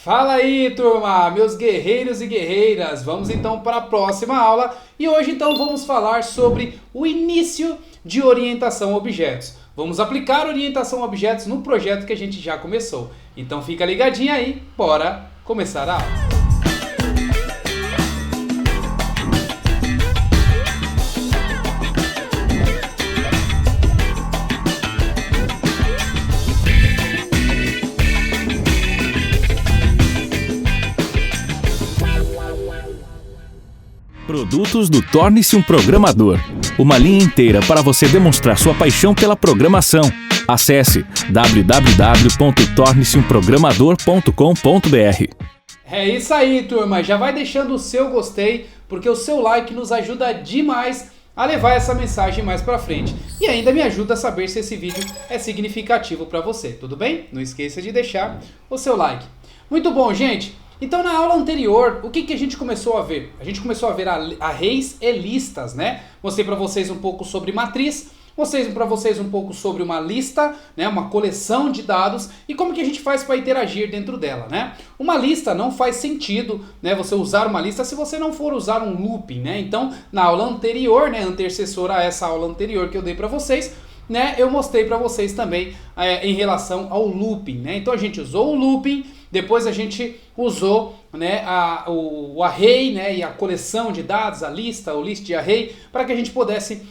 Fala aí, turma, meus guerreiros e guerreiras. Vamos então para a próxima aula e hoje então vamos falar sobre o início de orientação a objetos. Vamos aplicar orientação a objetos no projeto que a gente já começou. Então fica ligadinho aí, bora começar a aula. Produtos do Torne-se um Programador. Uma linha inteira para você demonstrar sua paixão pela programação. Acesse www.torneseumprogramador.com.br. É isso aí, turma. Já vai deixando o seu gostei, porque o seu like nos ajuda demais a levar essa mensagem mais pra frente. E ainda me ajuda a saber se esse vídeo é significativo para você, tudo bem? Não esqueça de deixar o seu like. Muito bom, gente. Então, na aula anterior, o que a gente começou a ver? A gente começou a ver arrays e listas, né? Mostrei para vocês um pouco sobre matriz, mostrei para vocês um pouco sobre uma lista, né? Uma coleção de dados e como que a gente faz para interagir dentro dela, né? Uma lista não faz sentido, né? Você usar uma lista se você não for usar um looping, né? Então, na aula anterior, né? Antecessora a essa aula anterior que eu dei para vocês, né? Eu mostrei para vocês também em relação ao looping, né? Então, a gente usou o looping. Depois a gente usou, né, o array, né, e a coleção de dados, a lista, o list de array, para que a gente pudesse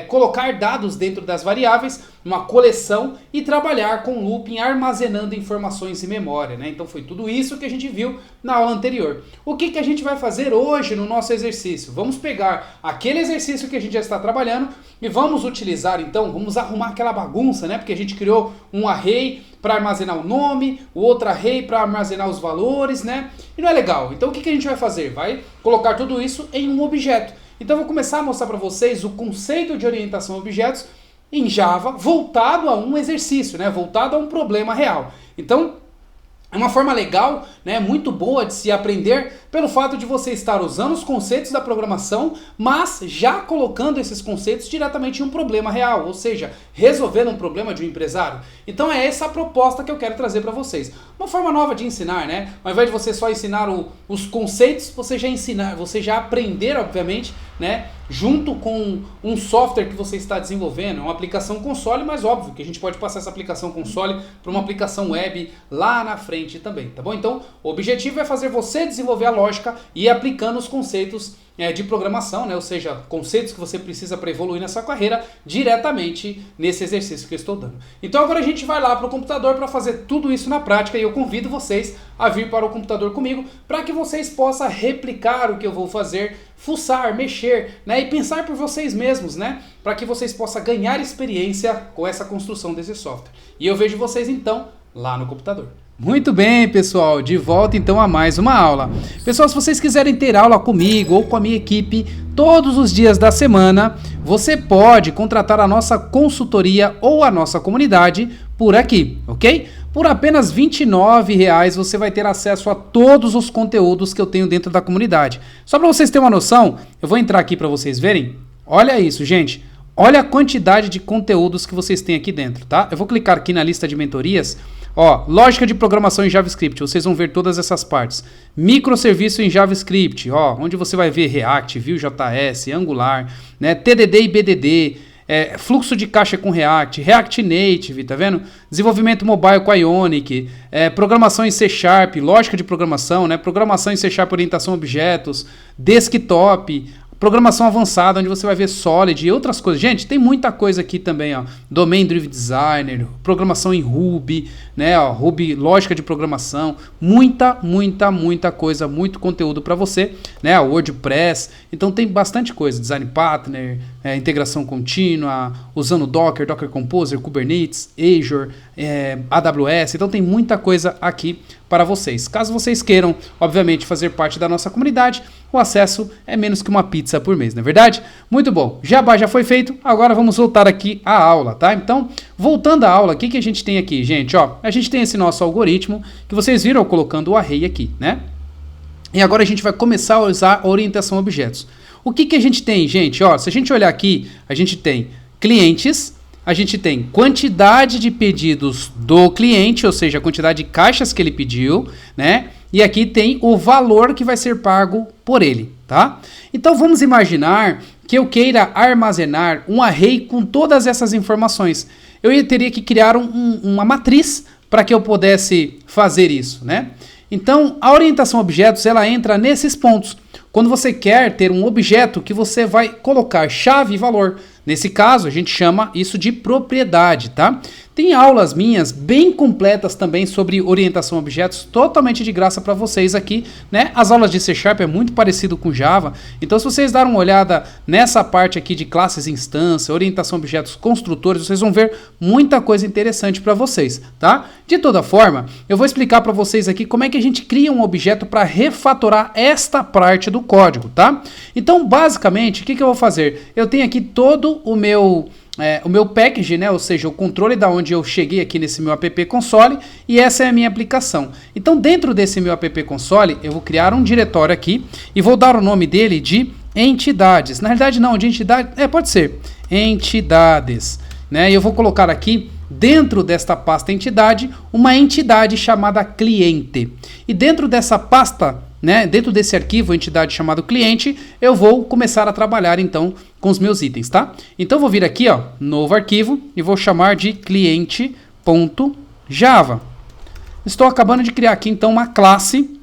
colocar dados dentro das variáveis, uma coleção e trabalhar com looping armazenando informações em memória, né? Então foi tudo isso que a gente viu na aula anterior. O que a gente vai fazer hoje no nosso exercício? Vamos pegar aquele exercício que a gente já está trabalhando e vamos utilizar, então, vamos arrumar aquela bagunça, né? Porque a gente criou um array para armazenar o nome, o outro array para armazenar os valores, né? E não é legal. Então o que a gente vai fazer? Vai colocar tudo isso em um objeto. Então eu vou começar a mostrar para vocês o conceito de orientação a objetos em Java voltado a um exercício, né? Voltado a um problema real. Então é uma forma legal, né, muito boa de se aprender pelo fato de você estar usando os conceitos da programação, mas já colocando esses conceitos diretamente em um problema real, ou seja, resolvendo um problema de um empresário. Então é essa a proposta que eu quero trazer para vocês. Uma forma nova de ensinar, né? Ao invés de você só ensinar os conceitos, você já aprender, obviamente, né, junto com um software que você está desenvolvendo, uma aplicação console, mas óbvio que a gente pode passar essa aplicação console para uma aplicação web lá na frente também, tá bom? Então, o objetivo é fazer você desenvolver a lógica e ir aplicando os conceitos de programação, né? Ou seja, conceitos que você precisa para evoluir na sua carreira diretamente nesse exercício que eu estou dando. Então agora a gente vai lá para o computador para fazer tudo isso na prática e eu convido vocês a vir para o computador comigo para que vocês possam replicar o que eu vou fazer, fuçar, mexer, né? E pensar por vocês mesmos, né? Para que vocês possam ganhar experiência com essa construção desse software. E eu vejo vocês então lá no computador. Muito bem, pessoal, de volta então a mais uma aula. Pessoal, se vocês quiserem ter aula comigo ou com a minha equipe todos os dias da semana, você pode contratar a nossa consultoria ou a nossa comunidade por aqui, ok? Por apenas R$ 29,00 você vai ter acesso a todos os conteúdos que eu tenho dentro da comunidade. Só para vocês terem uma noção, eu vou entrar aqui para vocês verem. Olha isso, gente. Olha a quantidade de conteúdos que vocês têm aqui dentro, tá? Eu vou clicar aqui na lista de mentorias. Ó, lógica de programação em JavaScript, vocês vão ver todas essas partes. Microserviço em JavaScript, ó, onde você vai ver React, Vue.js, Angular, né, TDD e BDD, fluxo de caixa com React, React Native, tá vendo? Desenvolvimento mobile com Ionic, programação em C#, lógica de programação, né, programação em C# orientação a objetos, desktop, programação avançada, onde você vai ver Solid e outras coisas. Gente, tem muita coisa aqui também, ó. Domain Driven Designer, programação em Ruby, né, ó, Ruby, lógica de programação, muita coisa, muito conteúdo para você, né, WordPress. Então tem bastante coisa, Design Partner, integração contínua, usando Docker, Docker Composer, Kubernetes, Azure, AWS. Então tem muita coisa aqui para vocês. Caso vocês queiram, obviamente, fazer parte da nossa comunidade, o acesso é menos que uma pizza por mês, não é verdade? Muito bom, Jabá já foi feito, agora vamos voltar aqui à aula, tá? Então, voltando à aula, o que a gente tem aqui, gente? Ó, a gente tem esse nosso algoritmo, que vocês viram colocando o array aqui, né? E agora a gente vai começar a usar a orientação a objetos. O que a gente tem, gente? Ó, se a gente olhar aqui, a gente tem clientes, a gente tem quantidade de pedidos do cliente, ou seja, a quantidade de caixas que ele pediu, né? E aqui tem o valor que vai ser pago por ele, tá? Então vamos imaginar que eu queira armazenar um array com todas essas informações. Eu teria que criar uma matriz para que eu pudesse fazer isso, né? Então, a orientação a objetos, ela entra nesses pontos. Quando você quer ter um objeto que você vai colocar chave e valor. Nesse caso, a gente chama isso de propriedade, tá? Tem aulas minhas bem completas também sobre orientação a objetos, totalmente de graça para vocês aqui, né? As aulas de C# é muito parecido com Java, então se vocês darem uma olhada nessa parte aqui de classes instância, orientação a objetos construtores, vocês vão ver muita coisa interessante para vocês, tá? De toda forma, eu vou explicar para vocês aqui como é que a gente cria um objeto para refatorar esta parte do código, tá? Então, basicamente, o que eu vou fazer? Eu tenho aqui todo o meu package, né? Ou seja, o controle da onde eu cheguei aqui nesse meu app console, e essa é a minha aplicação. Então, dentro desse meu app console, eu vou criar um diretório aqui e vou dar o nome dele de entidades. Na realidade, não, de entidade, pode ser entidades, né? E eu vou colocar aqui dentro desta pasta entidade uma entidade chamada cliente. E dentro dessa pasta, né, dentro desse arquivo, entidade chamado cliente, eu vou começar a trabalhar então com os meus itens, tá? Então eu vou vir aqui, ó, novo arquivo e vou chamar de cliente.java. Estou acabando de criar aqui então uma classe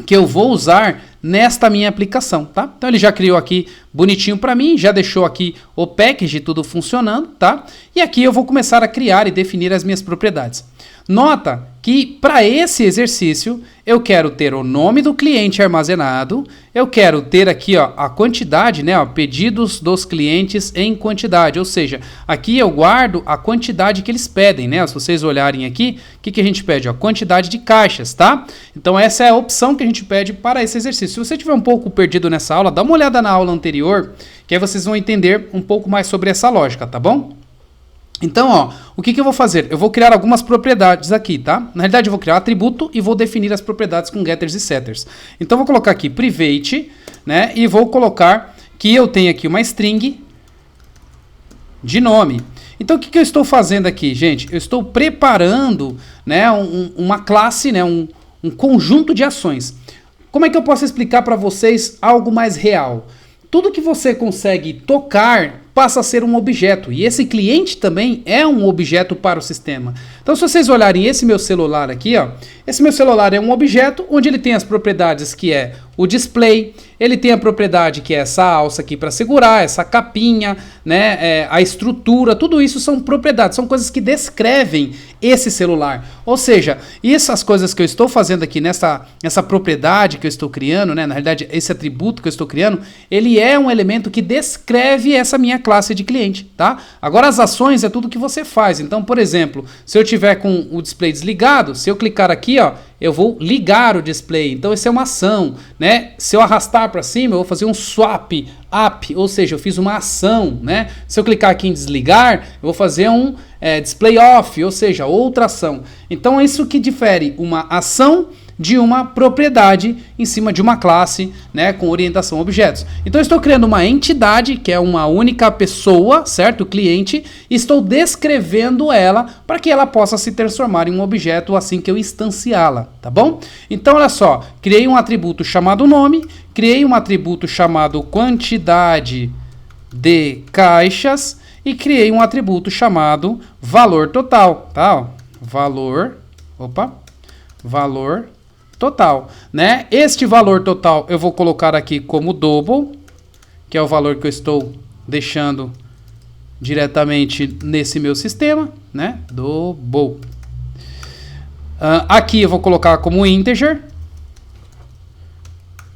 que eu vou usar nesta minha aplicação, tá? Então ele já criou aqui bonitinho para mim, já deixou aqui o package tudo funcionando, tá? E aqui eu vou começar a criar e definir as minhas propriedades. Nota que para esse exercício eu quero ter o nome do cliente armazenado, eu quero ter aqui, ó, a quantidade, né, ó, pedidos dos clientes em quantidade, ou seja, aqui eu guardo a quantidade que eles pedem, né? Se vocês olharem aqui, o que a gente pede? Ó, quantidade de caixas, tá? Então essa é a opção que a gente pede para esse exercício. Se você estiver um pouco perdido nessa aula, dá uma olhada na aula anterior, que aí vocês vão entender um pouco mais sobre essa lógica, tá bom? Então, ó, o que eu vou fazer? Eu vou criar algumas propriedades aqui, tá? Na realidade, eu vou criar um atributo e vou definir as propriedades com getters e setters. Então, eu vou colocar aqui private, né? E vou colocar que eu tenho aqui uma string de nome. Então, o que eu estou fazendo aqui, gente? Eu estou preparando, né, uma classe, né, um conjunto de ações. Como é que eu posso explicar para vocês algo mais real? Tudo que você consegue tocar passa a ser um objeto, e esse cliente também é um objeto para o sistema. Então, se vocês olharem esse meu celular aqui, ó, esse meu celular é um objeto onde ele tem as propriedades que é o display, ele tem a propriedade que é essa alça aqui para segurar, essa capinha, né, a estrutura, tudo isso são propriedades, são coisas que descrevem esse celular. Ou seja, essas coisas que eu estou fazendo aqui nessa propriedade que eu estou criando, né, na realidade esse atributo que eu estou criando, ele é um elemento que descreve essa minha classe de cliente, tá? Agora as ações é tudo que você faz. Então, por exemplo, se eu tiver com o display desligado, se eu clicar aqui, ó, eu vou ligar o display. Então, isso é uma ação, né? Se eu arrastar para cima, eu vou fazer um swap up, ou seja, eu fiz uma ação, né? Se eu clicar aqui em desligar, eu vou fazer um display off, ou seja, outra ação. Então, é isso que difere uma ação de uma propriedade em cima de uma classe, né, com orientação a objetos. Então eu estou criando uma entidade, que é uma única pessoa, certo? O cliente, e estou descrevendo ela para que ela possa se transformar em um objeto assim que eu instanciá-la, tá bom? Então olha só, criei um atributo chamado nome, criei um atributo chamado quantidade de caixas e criei um atributo chamado valor total, tá? Ó, valor total, né? Este valor total eu vou colocar aqui como double, que é o valor que eu estou deixando diretamente nesse meu sistema, né? Double. Aqui eu vou colocar como integer.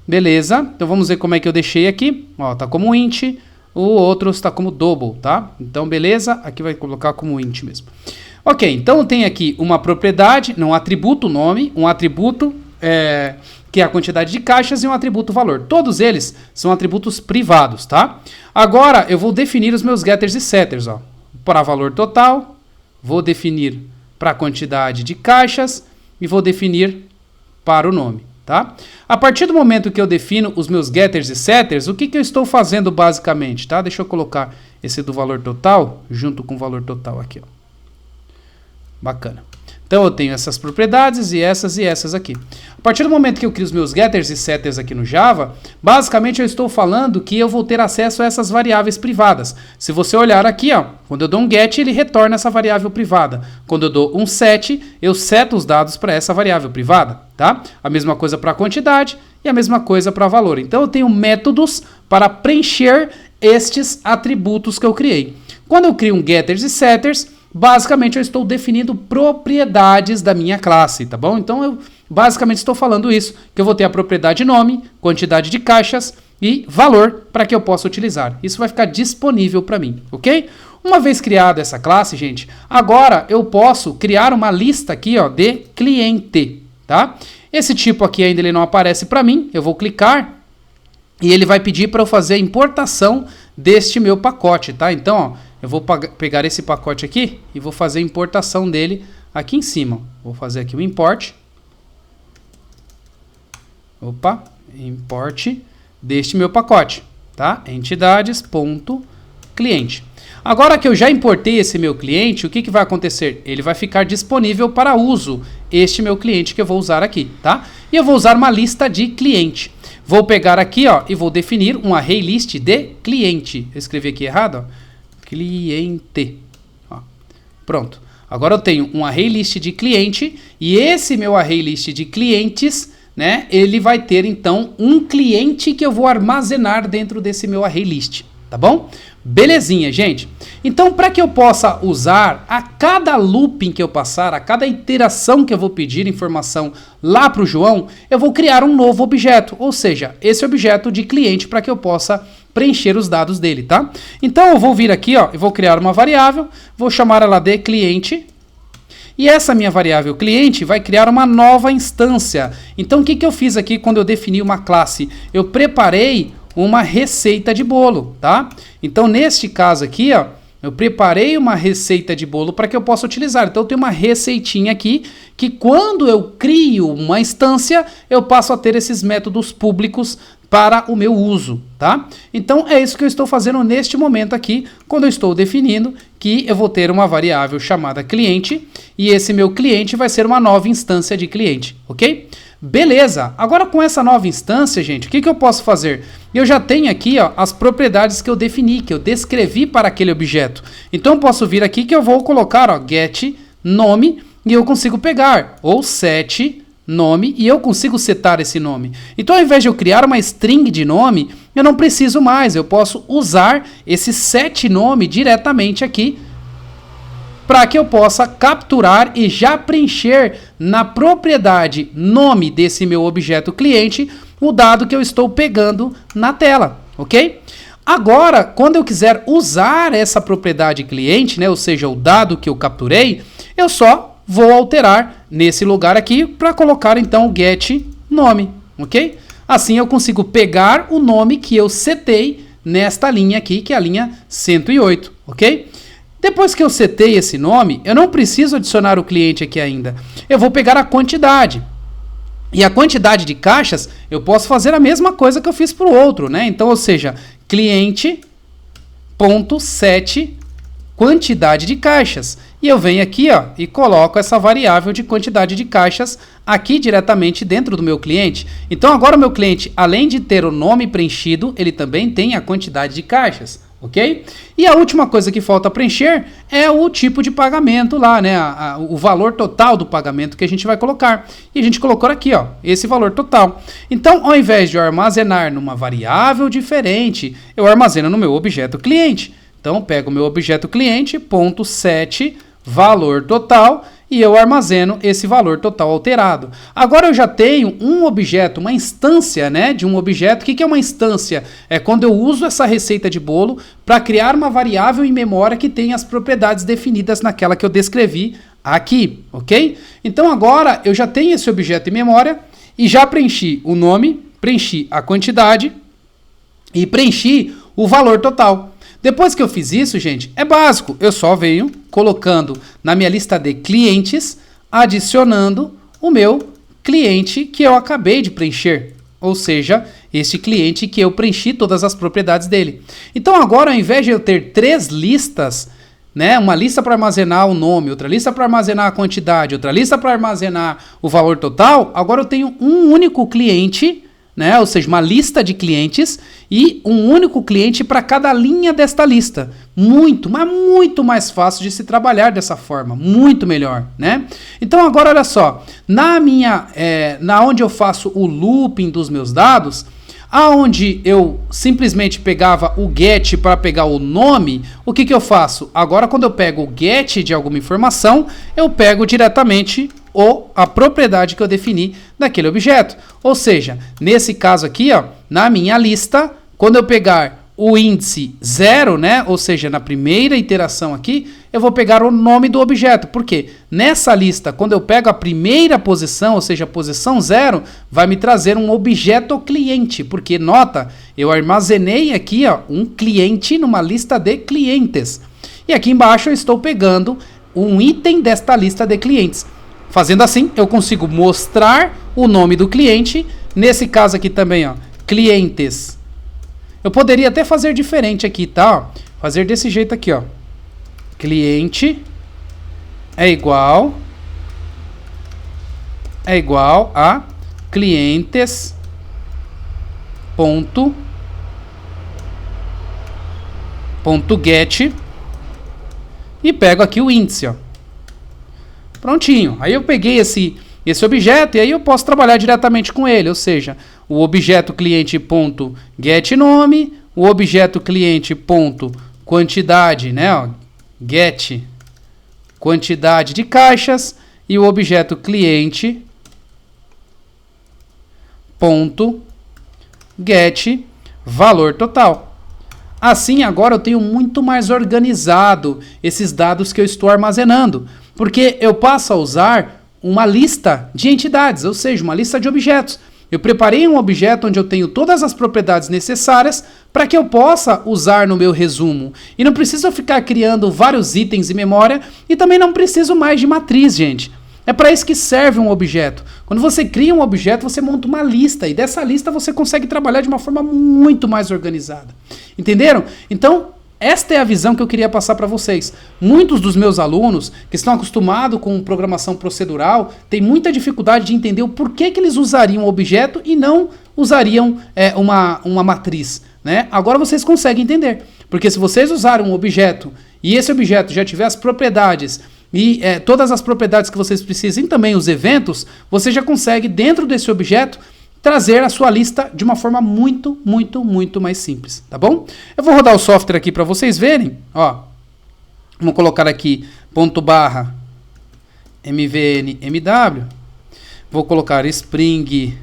Beleza? Então vamos ver como é que eu deixei aqui. Ó, tá como int, o outro está como double, tá? Então beleza, aqui vai colocar como int mesmo. Ok, então tem aqui uma propriedade, um atributo nome, um atributo que é a quantidade de caixas e um atributo valor. Todos eles são atributos privados, tá? Agora eu vou definir os meus getters e setters, ó. Para valor total, vou definir para a quantidade de caixas e vou definir para o nome, tá? A partir do momento que eu defino os meus getters e setters, o que eu estou fazendo basicamente, tá? Deixa eu colocar esse do valor total junto com o valor total aqui, ó. Bacana. Então eu tenho essas propriedades e essas aqui. A partir do momento que eu crio os meus getters e setters aqui no Java, basicamente eu estou falando que eu vou ter acesso a essas variáveis privadas. Se você olhar aqui, ó, quando eu dou um get, ele retorna essa variável privada. Quando eu dou um set, eu seto os dados para essa variável privada, tá? A mesma coisa para quantidade e a mesma coisa para valor. Então eu tenho métodos para preencher estes atributos que eu criei. Quando eu crio um getters e setters, basicamente eu estou definindo propriedades da minha classe, tá bom? Então eu basicamente estou falando isso, que eu vou ter a propriedade nome, quantidade de caixas e valor para que eu possa utilizar. Isso vai ficar disponível para mim, ok? Uma vez criada essa classe, gente, agora eu posso criar uma lista aqui, ó, de cliente, tá? Esse tipo aqui ainda ele não aparece para mim, eu vou clicar e ele vai pedir para eu fazer a importação deste meu pacote, tá? Então, ó, eu vou pegar esse pacote aqui e vou fazer a importação dele aqui em cima. Vou fazer aqui o import. Opa, import deste meu pacote, tá? Entidades.cliente. Agora que eu já importei esse meu cliente, o que vai acontecer? Ele vai ficar disponível para uso, este meu cliente que eu vou usar aqui, tá? E eu vou usar uma lista de cliente. Vou pegar aqui, ó, e vou definir um array list de cliente. Eu escrevi aqui errado, ó. Cliente. Ó, pronto. Agora eu tenho um array list de cliente e esse meu array list de clientes, né, ele vai ter então um cliente que eu vou armazenar dentro desse meu array list, tá bom? Belezinha, gente. Então, para que eu possa usar a cada looping que eu passar, a cada iteração que eu vou pedir informação lá para o João, eu vou criar um novo objeto, ou seja, esse objeto de cliente para que eu possa preencher os dados dele, tá? Então eu vou vir aqui, ó, e vou criar uma variável, vou chamar ela de cliente, e essa minha variável cliente vai criar uma nova instância. Então o que eu fiz aqui quando eu defini uma classe? Eu preparei uma receita de bolo, tá? Então neste caso aqui, ó, eu preparei uma receita de bolo para que eu possa utilizar. Então eu tenho uma receitinha aqui que quando eu crio uma instância, eu passo a ter esses métodos públicos para o meu uso, tá? Então é isso que eu estou fazendo neste momento aqui, quando eu estou definindo que eu vou ter uma variável chamada cliente e esse meu cliente vai ser uma nova instância de cliente, ok? Beleza, agora com essa nova instância, gente, o que eu posso fazer? Eu já tenho aqui, ó, as propriedades que eu defini, que eu descrevi para aquele objeto. Então eu posso vir aqui que eu vou colocar, ó, get nome e eu consigo pegar, ou set nome, e eu consigo setar esse nome. Então ao invés de eu criar uma string de nome, eu não preciso mais, eu posso usar esse set nome diretamente aqui para que eu possa capturar e já preencher na propriedade nome desse meu objeto cliente o dado que eu estou pegando na tela, ok? Agora, quando eu quiser usar essa propriedade cliente, né, ou seja, o dado que eu capturei, eu só vou alterar nesse lugar aqui para colocar então o get nome, ok? Assim eu consigo pegar o nome que eu setei nesta linha aqui, que é a linha 108, ok? Depois que eu setei esse nome, eu não preciso adicionar o cliente aqui ainda. Eu vou pegar a quantidade. E a quantidade de caixas, eu posso fazer a mesma coisa que eu fiz para o outro, né? Então, ou seja, cliente.set quantidade de caixas. E eu venho aqui, ó, e coloco essa variável de quantidade de caixas aqui diretamente dentro do meu cliente. Então agora o meu cliente, além de ter o nome preenchido, ele também tem a quantidade de caixas, ok? E a última coisa que falta preencher é o tipo de pagamento lá, né? O valor total do pagamento que a gente vai colocar. E a gente colocou aqui, ó, esse valor total. Então, ao invés de eu armazenar numa variável diferente, eu armazeno no meu objeto cliente. Então, eu pego o meu objeto cliente.set valor total e eu armazeno esse valor total alterado. Agora eu já tenho um objeto, uma instância, né, de um objeto. O que é uma instância? É quando eu uso essa receita de bolo para criar uma variável em memória que tem as propriedades definidas naquela que eu descrevi aqui, ok? Então agora eu já tenho esse objeto em memória e já preenchi o nome, preenchi a quantidade e preenchi o valor total. Depois que eu fiz isso, gente, é básico. Eu só venho colocando na minha lista de clientes, adicionando o meu cliente que eu acabei de preencher, ou seja, este cliente que eu preenchi todas as propriedades dele. Então agora, ao invés de eu ter 3 listas, né, uma lista para armazenar o nome, outra lista para armazenar a quantidade, outra lista para armazenar o valor total, agora eu tenho um único cliente, né, ou seja, uma lista de clientes e um único cliente para cada linha desta lista. Muito, mas muito mais fácil de se trabalhar dessa forma, muito melhor, né? Então agora olha só, na onde eu faço o looping dos meus dados, aonde eu simplesmente pegava o get para pegar o nome, o que eu faço? Agora quando eu pego o get de alguma informação, eu pego diretamente a propriedade que eu defini daquele objeto. Ou seja, nesse caso aqui, ó, na minha lista, quando eu pegar o índice 0, né, ou seja, na primeira iteração aqui, eu vou pegar o nome do objeto. Por quê? Nessa lista, quando eu pego a primeira posição, ou seja, a posição 0, vai me trazer um objeto cliente, porque, nota, eu armazenei aqui, ó, um cliente numa lista de clientes. E aqui embaixo eu estou pegando um item desta lista de clientes. Fazendo assim, eu consigo mostrar o nome do cliente. Nesse caso aqui também, ó, clientes. Eu poderia até fazer diferente aqui, tá? Ó, fazer desse jeito aqui, ó. Cliente é igual a clientes ponto get e pego aqui o índice, ó. Prontinho. Aí eu peguei esse objeto e aí eu posso trabalhar diretamente com ele, ou seja, o objeto cliente.getNome, o objeto cliente.quantidade, né, ó, get quantidade de caixas e o objeto cliente.get valor total. Assim, agora eu tenho muito mais organizado esses dados que eu estou armazenando, porque eu passo a usar uma lista de entidades, ou seja, uma lista de objetos. Eu preparei um objeto onde eu tenho todas as propriedades necessárias para que eu possa usar no meu resumo. E não preciso ficar criando vários itens em memória e também não preciso mais de matriz, gente. É para isso que serve um objeto. Quando você cria um objeto, você monta uma lista e dessa lista você consegue trabalhar de uma forma muito mais organizada. Entenderam? Então, esta é a visão que eu queria passar para vocês. Muitos dos meus alunos que estão acostumados com programação procedural têm muita dificuldade de entender o porquê que eles usariam um objeto e não usariam uma matriz, né? Agora vocês conseguem entender. Porque se vocês usarem um objeto e esse objeto já tiver as propriedades e todas as propriedades que vocês precisam e também os eventos, você já consegue, dentro desse objeto, trazer a sua lista de uma forma muito, muito, muito mais simples, tá bom? Eu vou rodar o software aqui para vocês verem, ó. Vamos colocar aqui /mvn_mw. Vou colocar spring-boot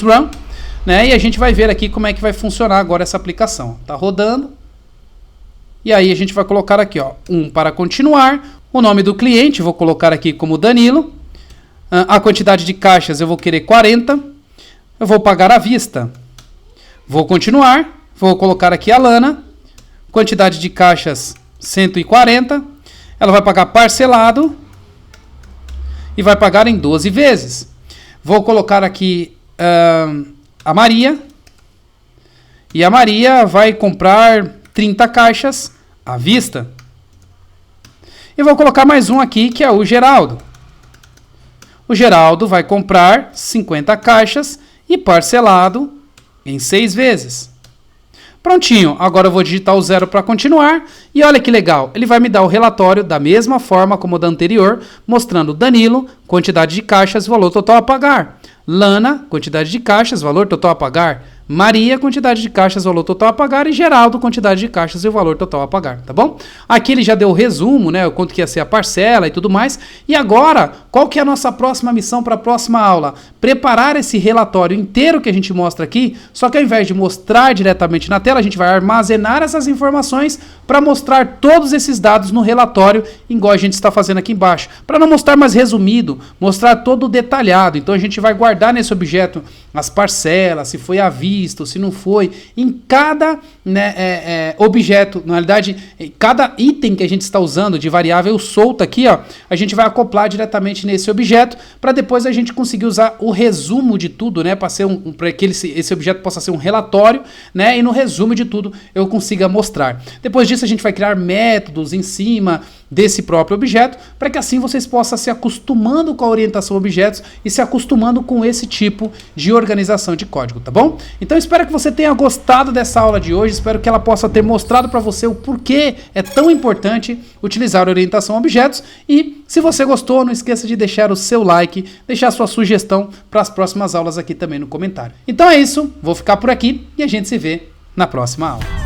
/run, né? E a gente vai ver aqui como é que vai funcionar agora essa aplicação. Tá rodando. E aí a gente vai colocar aqui, ó, para continuar, o nome do cliente, vou colocar aqui como Danilo. A quantidade de caixas eu vou querer 40. Eu vou pagar à vista. Vou continuar. Vou colocar aqui a Lana. Quantidade de caixas 140. Ela vai pagar parcelado. E vai pagar em 12 vezes. Vou colocar aqui a Maria. E a Maria vai comprar 30 caixas à vista. E vou colocar mais um aqui que é o Geraldo. O Geraldo vai comprar 50 caixas e parcelado em 6 vezes. Prontinho, agora eu vou digitar o 0 para continuar e olha que legal, ele vai me dar o relatório da mesma forma como o da anterior, mostrando Danilo, quantidade de caixas, valor total a pagar. Lana, quantidade de caixas, valor total a pagar. Maria, quantidade de caixas, valor total a pagar. E Geraldo, quantidade de caixas e o valor total a pagar, tá bom? Aqui ele já deu o resumo, né? O quanto que ia ser a parcela e tudo mais. E agora, qual que é a nossa próxima missão para a próxima aula? Preparar esse relatório inteiro que a gente mostra aqui, só que ao invés de mostrar diretamente na tela, a gente vai armazenar essas informações para mostrar todos esses dados no relatório, igual a gente está fazendo aqui embaixo. Para não mostrar mais resumido, mostrar todo detalhado. Então a gente vai guardar nesse objeto as parcelas, se foi à vista, visto, se não foi, em cada objeto, na realidade, cada item que a gente está usando de variável solta aqui, ó, a gente vai acoplar diretamente nesse objeto para depois a gente conseguir usar o resumo de tudo, né, para que esse objeto possa ser um relatório, né, e no resumo de tudo eu consiga mostrar. Depois disso a gente vai criar métodos em cima desse próprio objeto, para que assim vocês possam se acostumando com a orientação a objetos e se acostumando com esse tipo de organização de código, tá bom? Então espero que você tenha gostado dessa aula de hoje, espero que ela possa ter mostrado para você o porquê é tão importante utilizar a orientação a objetos, e se você gostou, não esqueça de deixar o seu like, deixar sua sugestão para as próximas aulas aqui também no comentário. Então é isso, vou ficar por aqui e a gente se vê na próxima aula.